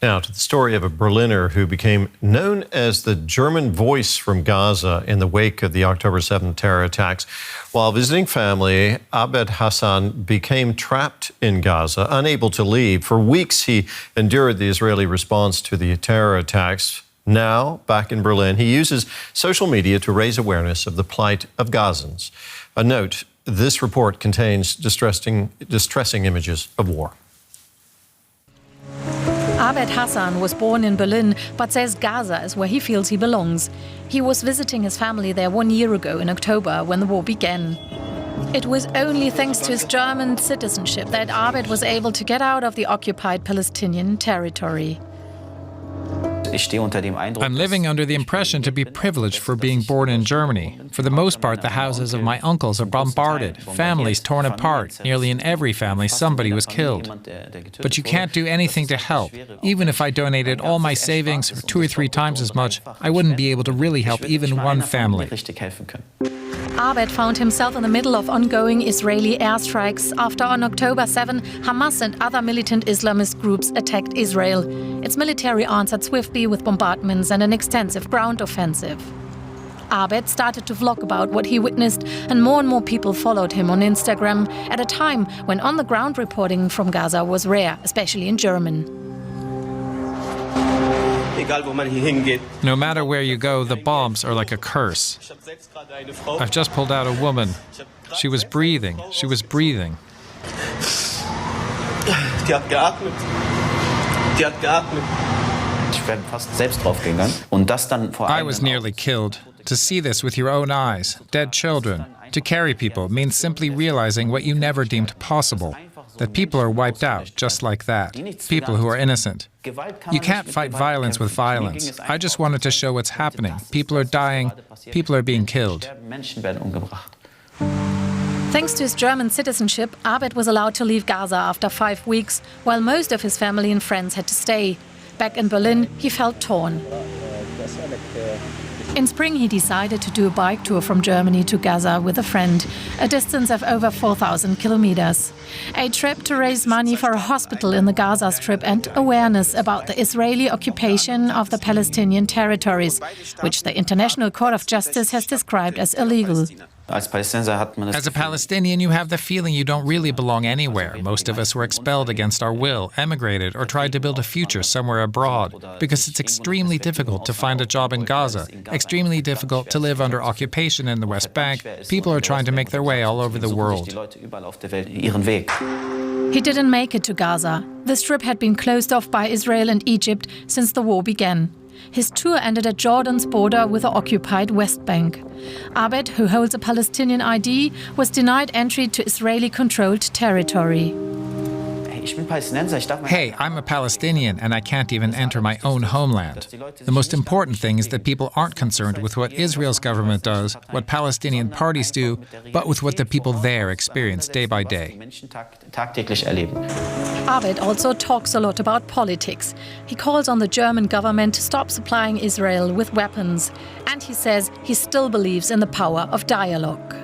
Now to the story of a Berliner who became known as the German voice from Gaza in the wake of the October 7th terror attacks. While visiting family, Abed Hassan became trapped in Gaza, unable to leave. For weeks, he endured the Israeli response to the terror attacks. Now, back in Berlin, he uses social media to raise awareness of the plight of Gazans. A note, this report contains distressing images of war. Abed Hassan was born in Berlin, but says Gaza is where he feels he belongs. He was visiting his family there 1 year ago in October when the war began. It was only thanks to his German citizenship that Abed was able to get out of the occupied Palestinian territory. I'm living under the impression to be privileged for being born in Germany. For the most part, the houses of my uncles are bombarded, families torn apart. Nearly in every family, somebody was killed. But you can't do anything to help. Even if I donated all my savings, or 2 or 3 times as much, I wouldn't be able to really help even one family. Abed found himself in the middle of ongoing Israeli airstrikes after on October 7, Hamas and other militant Islamist groups attacked Israel. Its military answered swiftly with bombardments and an extensive ground offensive. Abed started to vlog about what he witnessed, and more people followed him on Instagram at a time when on-the-ground reporting from Gaza was rare, especially in German. No matter where you go, the bombs are like a curse. I've just pulled out a woman. She was breathing. She was breathing. I was nearly killed. To see this with your own eyes, dead children, to carry people means simply realizing what you never deemed possible. That people are wiped out just like that. People who are innocent. You can't fight violence with violence. I just wanted to show what's happening. People are dying. People are being killed. Thanks to his German citizenship, Abed was allowed to leave Gaza after 5 weeks, while most of his family and friends had to stay. Back in Berlin, he felt torn. In spring, he decided to do a bike tour from Germany to Gaza with a friend, a distance of over 4,000 kilometers. A trip to raise money for a hospital in the Gaza Strip and awareness about the Israeli occupation of the Palestinian territories, which the International Court of Justice has described as illegal. As a Palestinian, you have the feeling you don't really belong anywhere. Most of us were expelled against our will, emigrated, or tried to build a future somewhere abroad. Because it's extremely difficult to find a job in Gaza, extremely difficult to live under occupation in the West Bank. People are trying to make their way all over the world. He didn't make it to Gaza. The Strip had been closed off by Israel and Egypt since the war began. His tour ended at Jordan's border with the occupied West Bank. Abed, who holds a Palestinian ID, was denied entry to Israeli-controlled territory. Hey, I'm a Palestinian and I can't even enter my own homeland. The most important thing is that people aren't concerned with what Israel's government does, what Palestinian parties do, but with what the people there experience day by day. Abed also talks a lot about politics. He calls on the German government to stop supplying Israel with weapons. And he says he still believes in the power of dialogue.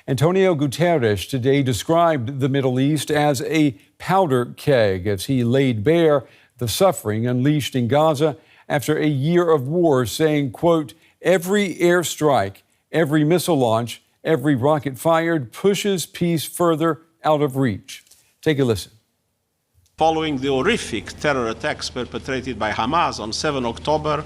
Antonio Guterres today described the Middle East as a powder keg as he laid bare the suffering unleashed in Gaza after a year of war, saying, quote, "Every airstrike, every missile launch, every rocket fired pushes peace further out of reach." Take a listen. Following the horrific terror attacks perpetrated by Hamas on 7 October,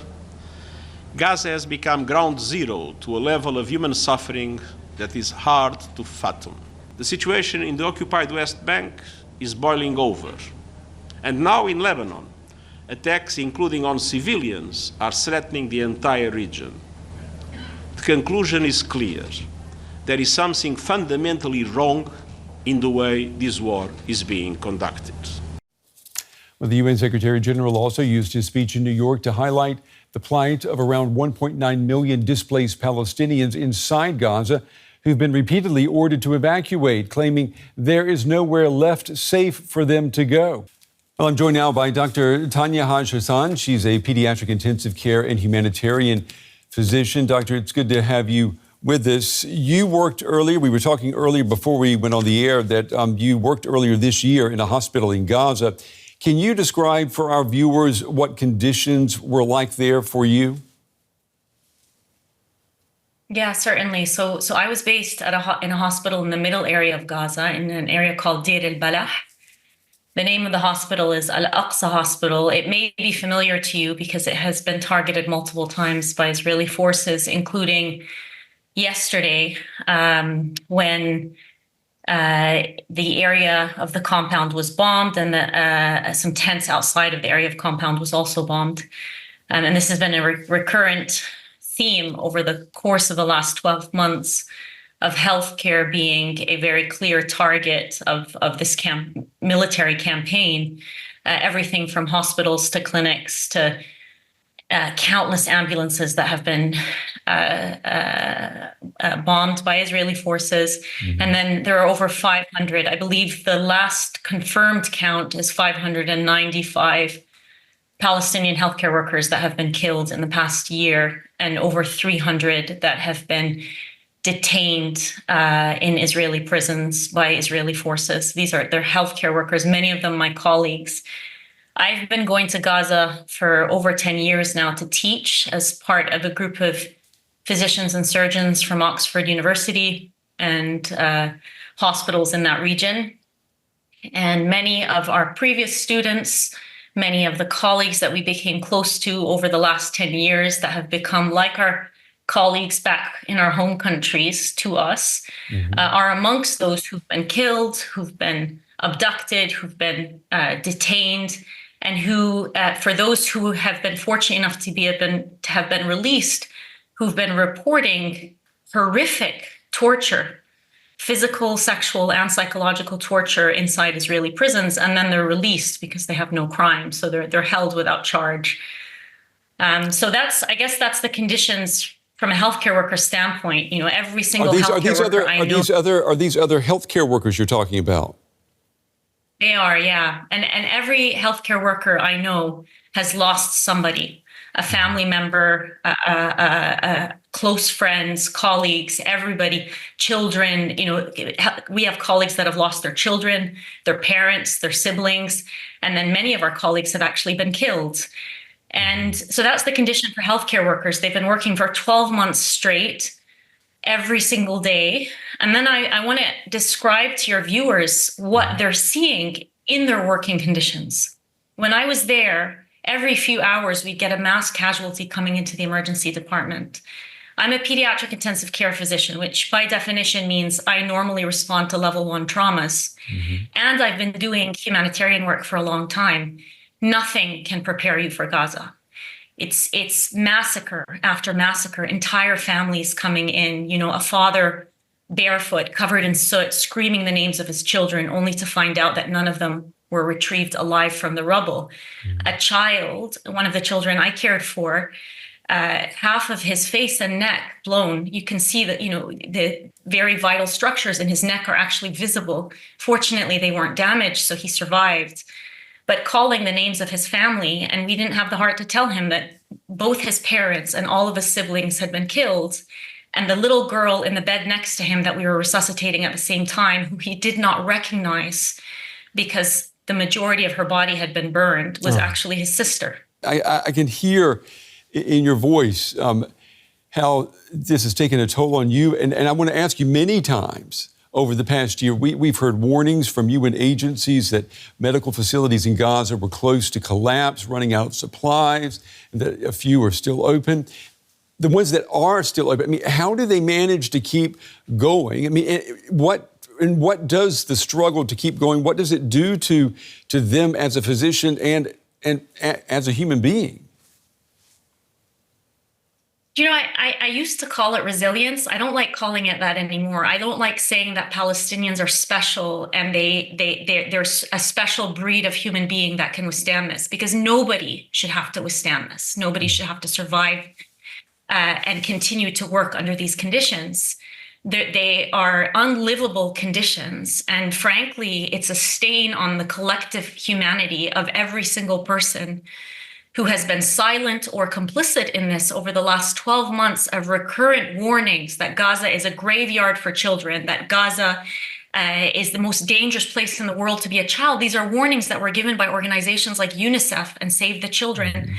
Gaza has become ground zero to a level of human suffering that is hard to fathom. The situation in the occupied West Bank is boiling over. And now in Lebanon, attacks including on civilians are threatening the entire region. The conclusion is clear. There is something fundamentally wrong in the way this war is being conducted. Well, the UN Secretary General also used his speech in New York to highlight the plight of around 1.9 million displaced Palestinians inside Gaza who've been repeatedly ordered to evacuate, claiming there is nowhere left safe for them to go. Well, I'm joined now by Dr. Tanya Haj-Hassan. She's a pediatric intensive care and humanitarian physician. Doctor, it's good to have you with us. You worked earlier, we were talking earlier before we went on the air, that you worked earlier this year in a hospital in Gaza. Can you describe for our viewers what conditions were like there for you? Yeah, certainly. So I was based at in a hospital in the middle area of Gaza, in an area called Deir el-Balah. The name of the hospital is Al-Aqsa Hospital. It may be familiar to you because it has been targeted multiple times by Israeli forces, including yesterday when the area of the compound was bombed, and some tents outside of the area of compound was also bombed. And this has been a recurrent theme over the course of the last 12 months of healthcare being a very clear target of this military campaign. Everything from hospitals to clinics to countless ambulances that have been bombed by Israeli forces. Mm-hmm. And then there are over 500, I believe the last confirmed count is 595 Palestinian healthcare workers that have been killed in the past year, and over 300 that have been detained in Israeli prisons by Israeli forces. They're healthcare workers, many of them my colleagues. I've been going to Gaza for over 10 years now to teach as part of a group of physicians and surgeons from Oxford University and hospitals in that region. And many of our previous students, many of the colleagues that we became close to over the last 10 years that have become like our colleagues back in our home countries to us, are amongst those who've been killed, who've been abducted, who've been detained, and who, for those who have been fortunate enough to have been released, who've been reporting horrific torture, physical, sexual, and psychological torture inside Israeli prisons, and then they're released because they have no crime, so they're held without charge. So I guess that's the conditions from a healthcare worker standpoint. You know, every single healthcare worker I know. Are these other healthcare workers you're talking about? They are, yeah. And every healthcare worker I know has lost somebody, a family member, close friends, colleagues, everybody, children. You know, we have colleagues that have lost their children, their parents, their siblings, and then many of our colleagues have actually been killed. And so that's the condition for healthcare workers. They've been working for 12 months straight, every single day. And then I want to describe to your viewers what they're seeing in their working conditions. When I was there, every few hours, we'd get a mass casualty coming into the emergency department. I'm a pediatric intensive care physician, which by definition means I normally respond to level 1 traumas. And I've been doing humanitarian work for a long time. Nothing can prepare you for Gaza. It's massacre after massacre, entire families coming in, you know, a father barefoot, covered in soot, screaming the names of his children, only to find out that none of them were retrieved alive from the rubble. A child, one of the children I cared for, half of his face and neck blown. You can see that, you know, the very vital structures in his neck are actually visible. Fortunately, they weren't damaged, so he survived. But calling the names of his family, and we didn't have the heart to tell him that both his parents and all of his siblings had been killed. And the little girl in the bed next to him that we were resuscitating at the same time, who he did not recognize because the majority of her body had been burned, was actually his sister. I can hear in your voice how this has taken a toll on you. And I want to ask you, many times over the past year, we've heard warnings from UN agencies that medical facilities in Gaza were close to collapse, running out of supplies, and that a few are still open. The ones that are still open, I mean, how do they manage to keep going? I mean, what does the struggle to keep going, what does it do to them as a physician and as a human being? You know, I used to call it resilience. I don't like calling it that anymore. I don't like saying that Palestinians are special and there's a special breed of human being that can withstand this, because nobody should have to withstand this. Nobody should have to survive and continue to work under these conditions. They are unlivable conditions. And frankly, it's a stain on the collective humanity of every single person who has been silent or complicit in this over the last 12 months of recurrent warnings that Gaza is a graveyard for children, that Gaza is the most dangerous place in the world to be a child. These are warnings that were given by organizations like UNICEF and Save the Children,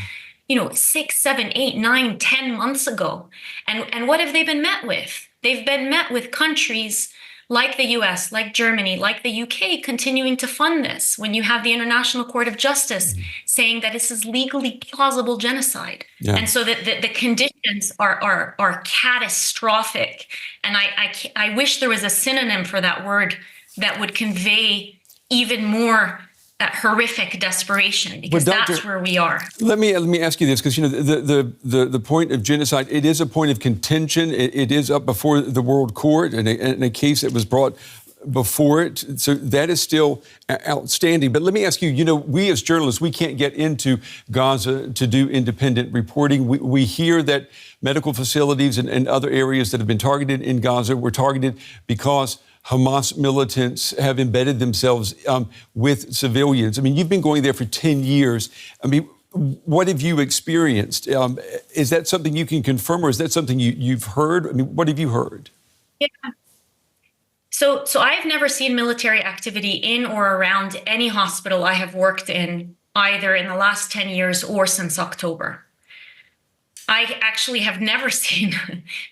6, 7, 8, 9, 10 months ago. And what have they been met with? They've been met with countries like the US, like Germany, like the UK, continuing to fund this, when you have the International Court of Justice saying that this is legally plausible genocide. Yeah. And so that the conditions are catastrophic. And I wish there was a synonym for that word that would convey even more horrific desperation, because that's where we are. Let me ask you this, because the point of genocide, it is a point of contention. It is up before the World Court in a case that was brought before it. So that is still outstanding. But let me ask you, we as journalists, we can't get into Gaza to do independent reporting. We hear that medical facilities and other areas that have been targeted in Gaza were targeted because Hamas militants have embedded themselves with civilians. I mean, you've been going there for 10 years. I mean, what have you experienced? Is that something you can confirm, or is that something you've heard? I mean, what have you heard? Yeah. So I've never seen military activity in or around any hospital I have worked in, either in the last 10 years or since October. I actually have never seen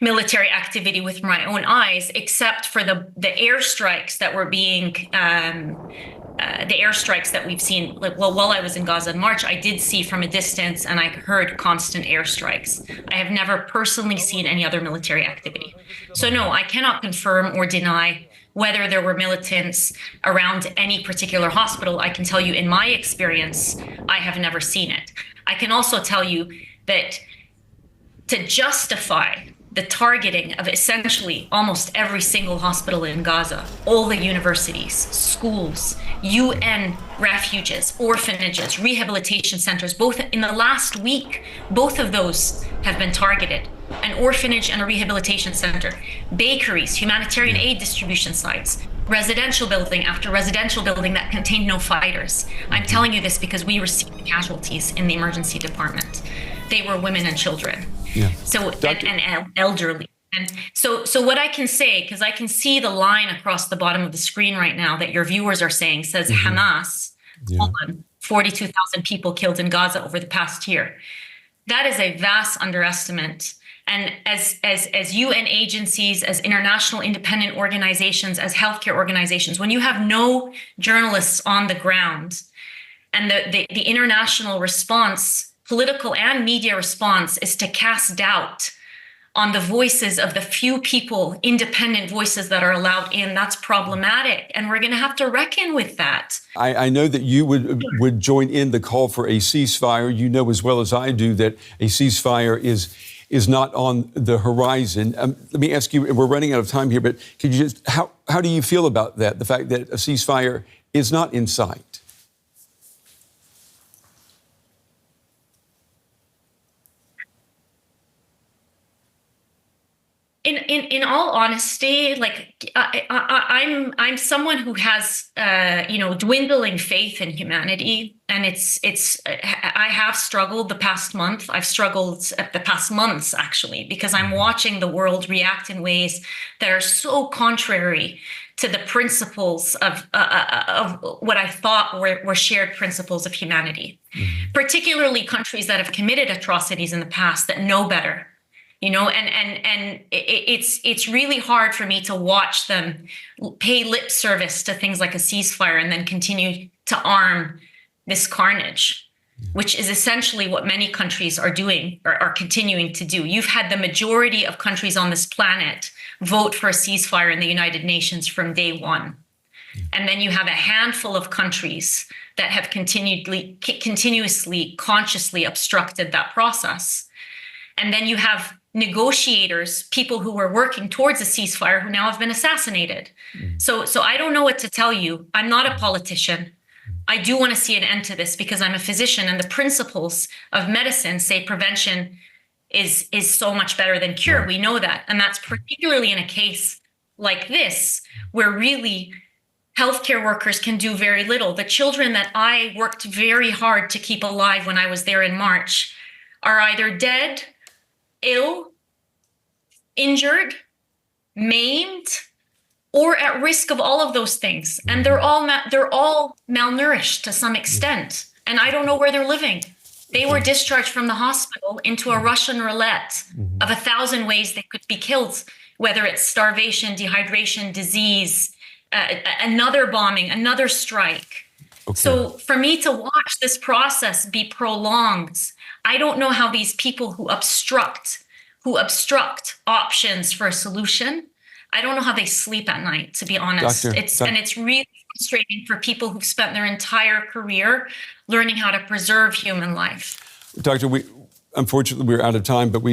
military activity with my own eyes, except for the airstrikes that were being, the airstrikes that we've seen. While I was in Gaza in March, I did see from a distance, and I heard constant airstrikes. I have never personally seen any other military activity. So no, I cannot confirm or deny whether there were militants around any particular hospital. I can tell you, in my experience, I have never seen it. I can also tell you that to justify the targeting of essentially almost every single hospital in Gaza, all the universities, schools, UN refuges, orphanages, rehabilitation centers, both in the last week, both of those have been targeted. An orphanage and a rehabilitation center, bakeries, humanitarian aid distribution sites, residential building after residential building that contained no fighters. I'm telling you this because we received casualties in the emergency department. They were women and children. Yeah. So and elderly. And so what I can say, because I can see the line across the bottom of the screen right now that your viewers are saying, says Hamas, 42,000 people killed in Gaza over the past year. That is a vast underestimate. And as UN agencies, as international independent organizations, as healthcare organizations, when you have no journalists on the ground, and the international response, political and media response, is to cast doubt on the voices of the few people, independent voices that are allowed in, that's problematic. And we're going to have to reckon with that. I know that you would join in the call for a ceasefire. You know as well as I do that a ceasefire is not on the horizon. Let me ask you, and we're running out of time here, but could you just, how do you feel about that, the fact that a ceasefire is not in sight? In all honesty, like I'm someone who has dwindling faith in humanity, and I have struggled the past month. I've struggled the past months actually, because I'm watching the world react in ways that are so contrary to the principles of what I thought were shared principles of humanity, particularly countries that have committed atrocities in the past that know better. And it's really hard for me to watch them pay lip service to things like a ceasefire and then continue to arm this carnage, which is essentially what many countries are doing or are continuing to do. You've had the majority of countries on this planet vote for a ceasefire in the United Nations from day one. And then you have a handful of countries that have continuously, consciously obstructed that process. And then you have negotiators, people who were working towards a ceasefire who now have been assassinated. So I don't know what to tell you. I'm not a politician. I do want to see an end to this because I'm a physician, and the principles of medicine say prevention is so much better than cure. We know that. And that's particularly in a case like this, where really healthcare workers can do very little. The children that I worked very hard to keep alive when I was there in March are either dead, ill, injured, maimed, or at risk of all of those things. And they're all malnourished to some extent. And I don't know where they're living. They were discharged from the hospital into a Russian roulette of 1,000 ways they could be killed, whether it's starvation, dehydration, disease, another bombing, another strike. Okay. So for me to watch this process be prolonged, I don't know how these people who obstruct options for a solution, I don't know how they sleep at night, to be honest. And it's really frustrating for people who've spent their entire career learning how to preserve human life. Doctor, unfortunately, we're out of time, but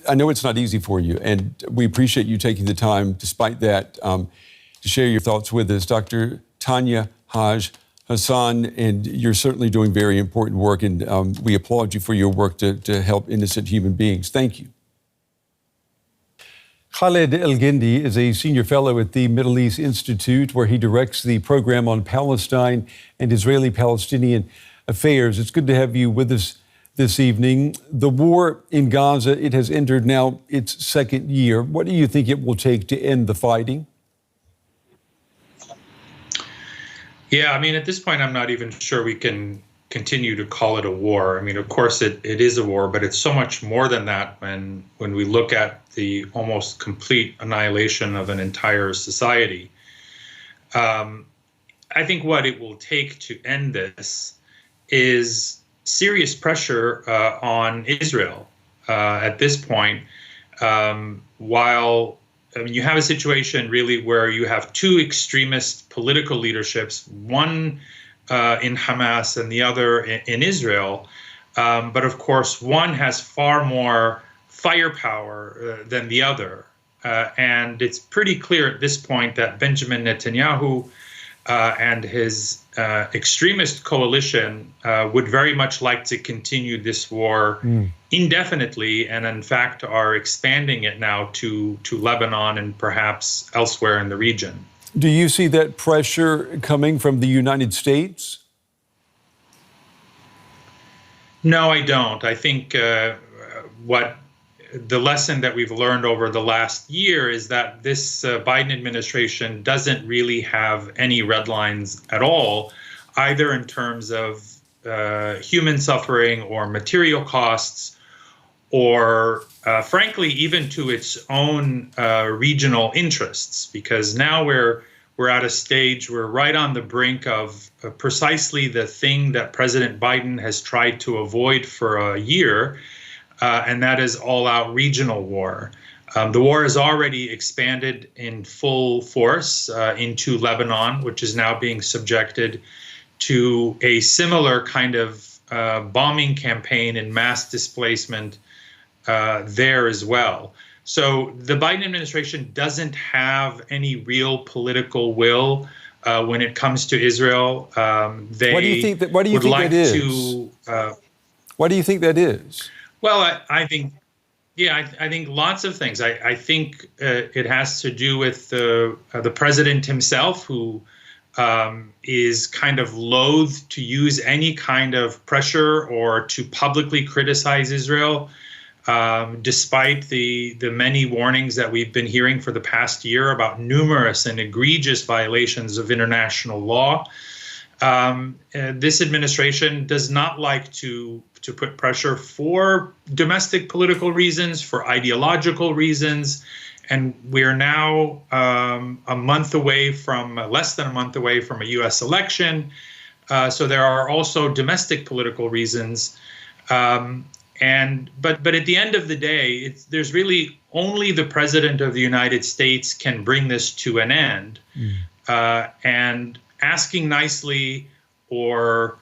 I know it's not easy for you, and we appreciate you taking the time, despite that, to share your thoughts with us. Dr. Tanya Haj-Hassan, and you're certainly doing very important work, and we applaud you for your work to help innocent human beings. Thank you. Khaled Elgindy is a senior fellow at the Middle East Institute, where he directs the program on Palestine and Israeli-Palestinian affairs. It's good to have you with us this evening. The war in Gaza, it has entered now its second year. What do you think it will take to end the fighting? Yeah, I mean, at this point, I'm not even sure we can continue to call it a war. I mean, of course, it is a war, but it's so much more than that when we look at the almost complete annihilation of an entire society. I think what it will take to end this is serious pressure on Israel. At this point, while you have a situation really where you have two extremist political leaderships, one in Hamas and the other in Israel. But of course, one has far more firepower than the other. And it's pretty clear at this point that Benjamin Netanyahu and his extremist coalition would very much like to continue this war indefinitely, and in fact are expanding it now to Lebanon and perhaps elsewhere in the region. Do you see that pressure coming from the United States? No, I don't. I think what the lesson that we've learned over the last year is that this Biden administration doesn't really have any red lines at all, either in terms of human suffering or material costs, or frankly, even to its own regional interests, because now we're at a stage, we're right on the brink of precisely the thing that President Biden has tried to avoid for a year, and that is all-out regional war. The war has already expanded in full force into Lebanon, which is now being subjected to a similar kind of bombing campaign and mass displacement there as well. So the Biden administration doesn't have any real political will when it comes to Israel. Why do you think that? Why do you think that is? Why do you think that is? Well, I think, I think lots of things. I think it has to do with the president himself, who is kind of loath to use any kind of pressure or to publicly criticize Israel. Despite the many warnings that we've been hearing for the past year about numerous and egregious violations of international law, this administration does not like to put pressure for domestic political reasons, for ideological reasons, and we're now less than a month away from a U.S. election. So there are also domestic political reasons. But at the end of the day, there's really only the president of the United States can bring this to an end. And asking nicely or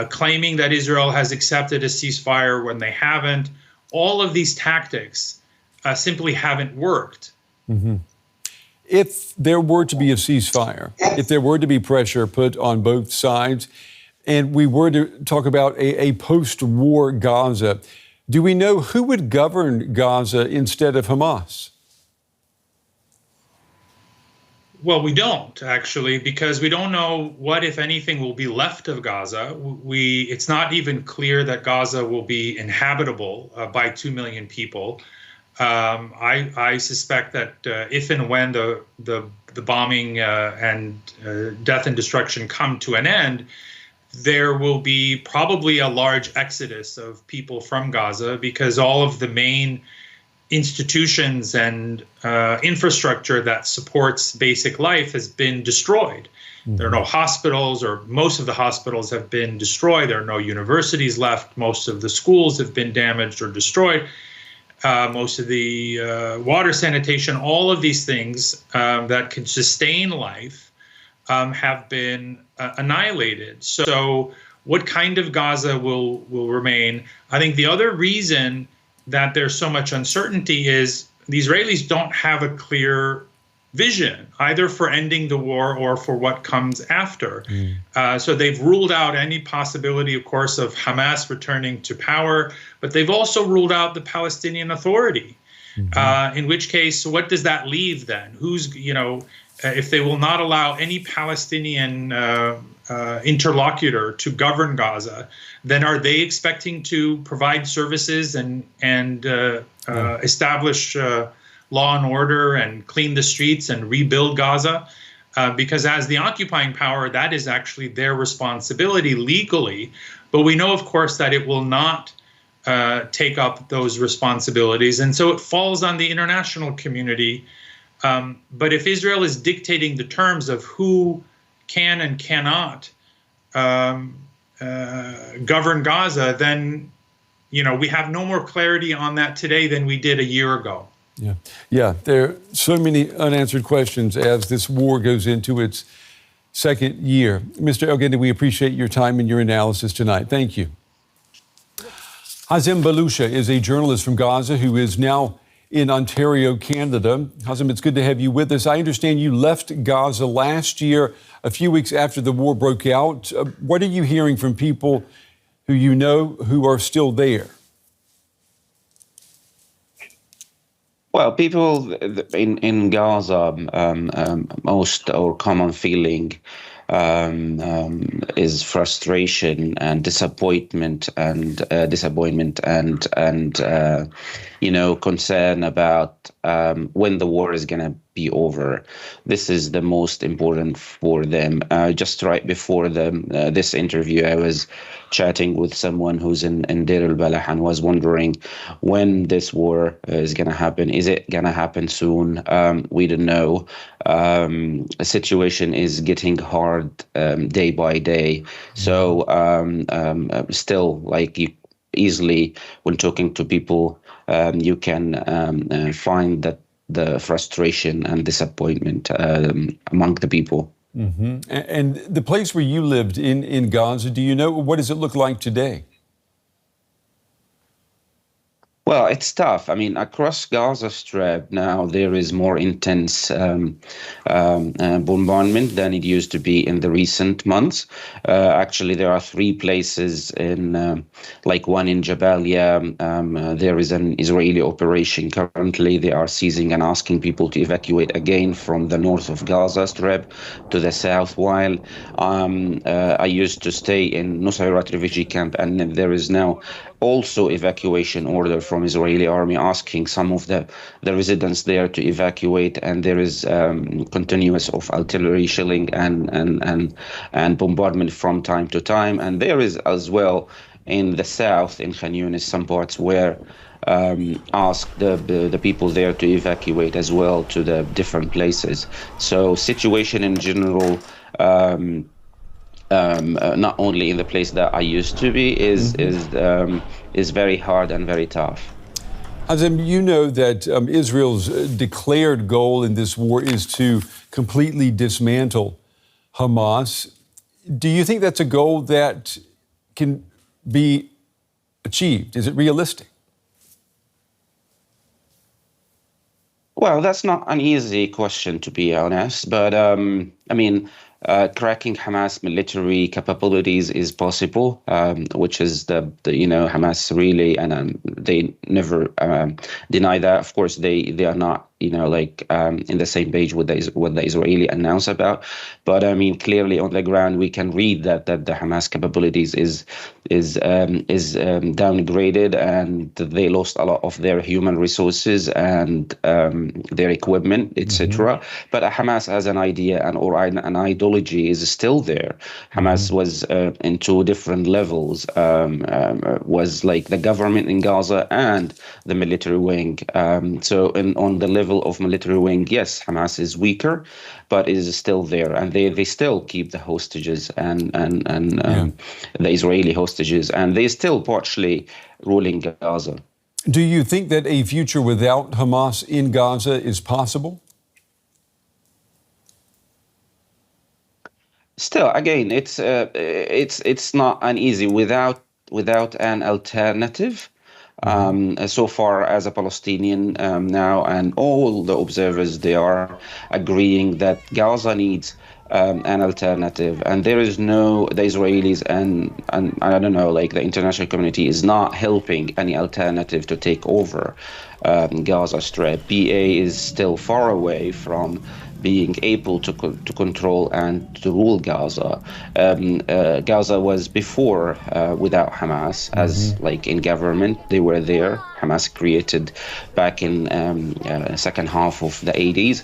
claiming that Israel has accepted a ceasefire when they haven't, all of these tactics simply haven't worked. Mm-hmm. If there were to be a ceasefire, if there were to be pressure put on both sides, and we were to talk about a post-war Gaza, do we know who would govern Gaza instead of Hamas? Well, we don't actually, because we don't know what, if anything, will be left of Gaza. It's not even clear that Gaza will be inhabitable by 2 million people. I suspect that if and when the bombing and death and destruction come to an end, there will be probably a large exodus of people from Gaza, because all of the main institutions and infrastructure that supports basic life has been destroyed. Mm-hmm. There are no hospitals, or most of the hospitals have been destroyed. There are no universities left. Most of the schools have been damaged or destroyed. Most of the water sanitation, all of these things that can sustain life have been annihilated. So what kind of Gaza will remain? I think the other reason that there's so much uncertainty is the Israelis don't have a clear vision, either for ending the war or for what comes after. So they've ruled out any possibility, of course, of Hamas returning to power, but they've also ruled out the Palestinian Authority. In which case, what does that leave then? Who's, if they will not allow any Palestinian interlocutor to govern Gaza, then are they expecting to provide services and establish law and order and clean the streets and rebuild Gaza? Because as the occupying power, that is actually their responsibility legally. But we know, of course, that it will not take up those responsibilities. And so it falls on the international community. But if Israel is dictating the terms of who can and cannot govern Gaza, then, we have no more clarity on that today than we did a year ago. Yeah. There are so many unanswered questions as this war goes into its second year. Mr. Elgindy, we appreciate your time and your analysis tonight. Thank you. Hazem Balousha is a journalist from Gaza who is now in Ontario, Canada. Hazem, it's good to have you with us. I understand you left Gaza last year, a few weeks after the war broke out. What are you hearing from people who you know who are still there? Well, people in Gaza, most or common feeling is frustration and disappointment and concern about when the war is going to be over. This is the most important for them. Just right before this interview, I was chatting with someone who's in Deir al-Balah and was wondering when this war is going to happen. Is it going to happen soon? We don't know. The situation is getting hard day by day. So still, easily when talking to people, you can find that the frustration and disappointment among the people. Mm-hmm. And the place where you lived in Gaza, do you know, what does it look like today? Well, it's tough. I mean, across Gaza Strip now, there is more intense bombardment than it used to be in the recent months. Actually, there are 3 places in, one in Jabalia. There is an Israeli operation currently. They are seizing and asking people to evacuate again from the north of Gaza Strip to the south. While I used to stay in Nusayrat refugee camp, and there is now also evacuation order from Israeli army asking some of the residents there to evacuate, and there is continuous of artillery shelling and bombardment from time to time. And there is as well in the south, in Khan Yunis, some parts where ask the people there to evacuate as well to the different places. So situation in general, not only in the place that I used to be, is very hard and very tough. Hazem, you know that Israel's declared goal in this war is to completely dismantle Hamas. Do you think that's a goal that can be achieved? Is it realistic? Well, that's not an easy question, to be honest. But cracking Hamas military capabilities is possible, which is Hamas really, and they never deny that. Of course, they are not in the same page with what the Israeli announced about. But I mean, clearly on the ground, we can read that the Hamas capabilities is downgraded, and they lost a lot of their human resources and their equipment, etc. But Hamas as an idea or an ideology is still there. Hamas was in two different levels, was like the government in Gaza and the military wing. So on the level of military wing, yes, Hamas is weaker, but it is still there, and they still keep the hostages and the Israeli hostages, and they still partially ruling Gaza. Do you think that a future without Hamas in Gaza is possible? Still, again, it's not an easy without an alternative. So far as a Palestinian now, and all the observers, they are agreeing that Gaza needs an alternative, and there is no, the Israelis and I don't know, like the international community is not helping any alternative to take over Gaza Strip. PA is still far away from being able to control and to rule Gaza. Gaza was before without Hamas, as like in government, they were there. Hamas created back in second half of the 80s.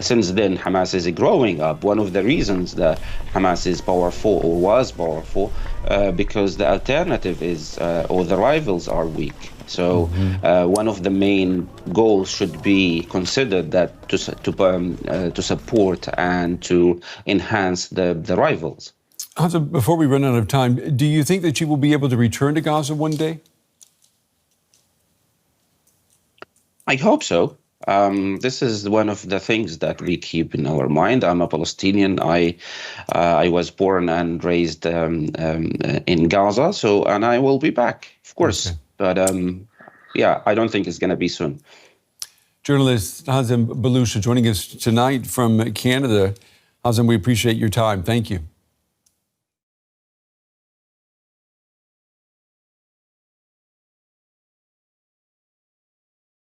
Since then, Hamas is growing up. One of the reasons that Hamas is powerful or was powerful because the alternative is, or the rivals are weak. So one of the main goals should be considered that to support and to enhance the rivals. Hazem, before we run out of time, do you think that you will be able to return to Gaza one day? I hope so. This is one of the things that we keep in our mind. I'm a Palestinian. I was born and raised in Gaza, and I will be back, of course. Okay. But yeah, I don't think it's going to be soon. Journalist Hazem Balousha joining us tonight from Canada. Hazem, we appreciate your time. Thank you.